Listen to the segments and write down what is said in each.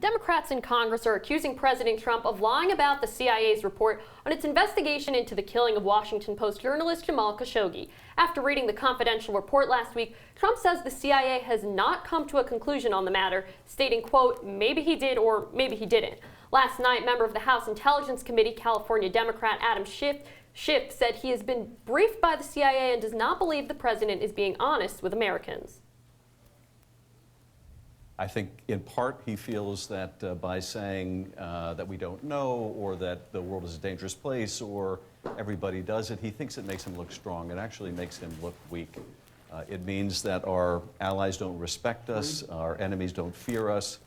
Democrats in Congress are accusing President Trump of lying about the CIA's report on its investigation into the killing of Washington Post journalist Jamal Khashoggi. After reading the confidential report last week, Trump says the CIA has not come to a conclusion on the matter, stating, quote, maybe he did or maybe he didn't. Last night, member of the House Intelligence Committee, California Democrat Adam Schiff, said he has been briefed by the CIA and does not believe the president is being honest with Americans. I think in part he feels that by saying that we don't know, or that the world is a dangerous place, or everybody does it, he thinks it makes him look strong. It actually makes him look weak. It means that our allies don't respect us, our enemies don't fear us.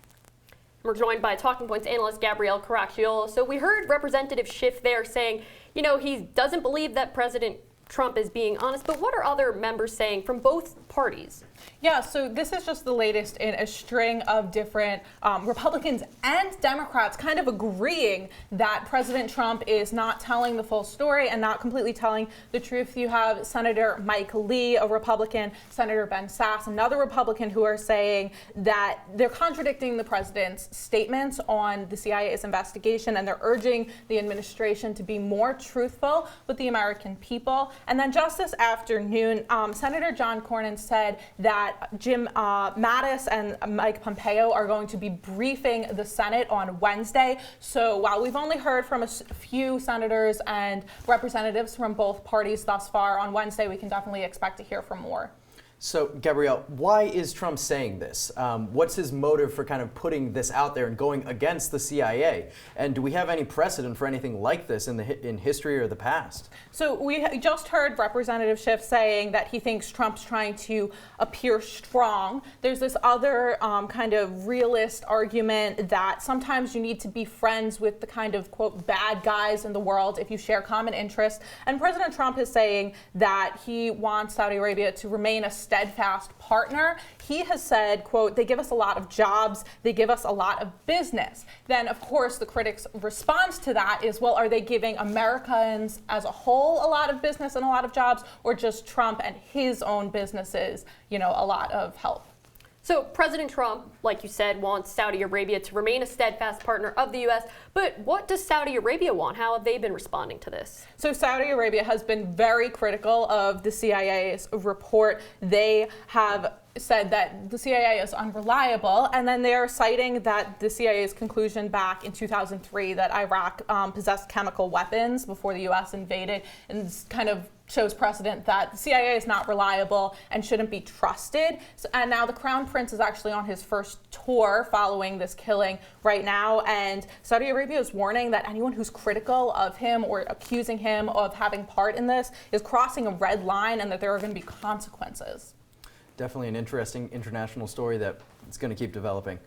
We're joined by Talking Points analyst Gabrielle Caracciolo. So we heard Representative Schiff there saying, you know, he doesn't believe that President Trump is being honest, but what are other members saying from both parties? Yeah, so this is just the latest in a string of different Republicans and Democrats kind of agreeing that President Trump is not telling the full story and not completely telling the truth. You have Senator Mike Lee, a Republican, Senator Ben Sasse, another Republican, who are saying that they're contradicting the president's statements on the CIA's investigation, and they're urging the administration to be more truthful with the American people. And then just this afternoon, Senator John Cornyn said that Jim Mattis and Mike Pompeo are going to be briefing the Senate on Wednesday. So while we've only heard from a few senators and representatives from both parties thus far, on Wednesday we can definitely expect to hear from more. So, Gabrielle, why is Trump saying this? What's his motive for kind of putting this out there and going against the CIA? And do we have any precedent for anything like this in history or the past? So we just heard Representative Schiff saying that he thinks Trump's trying to appear strong. There's this other kind of realist argument that sometimes you need to be friends with the kind of, quote, bad guys in the world if you share common interests. And President Trump is saying that he wants Saudi Arabia to remain a steadfast partner. He has said, quote, they give us a lot of jobs, they give us a lot of business. Then, of course, the critics' response to that is, well, are they giving Americans as a whole a lot of business and a lot of jobs, or just Trump and his own businesses, you know, a lot of help? So President Trump, like you said, wants Saudi Arabia to remain a steadfast partner of the U.S., but what does Saudi Arabia want? How have they been responding to this? So Saudi Arabia has been very critical of the CIA's report. They have said that the CIA is unreliable, and then they are citing that the CIA's conclusion back in 2003 that Iraq possessed chemical weapons before the U.S. invaded, and kind of shows precedent that the CIA is not reliable and shouldn't be trusted. So, and now the Crown Prince is actually on his first tour following this killing right now, and Saudi Arabia is warning that anyone who's critical of him or accusing him of having part in this is crossing a red line, and that there are going to be consequences. Definitely an interesting international story that it's going to keep developing.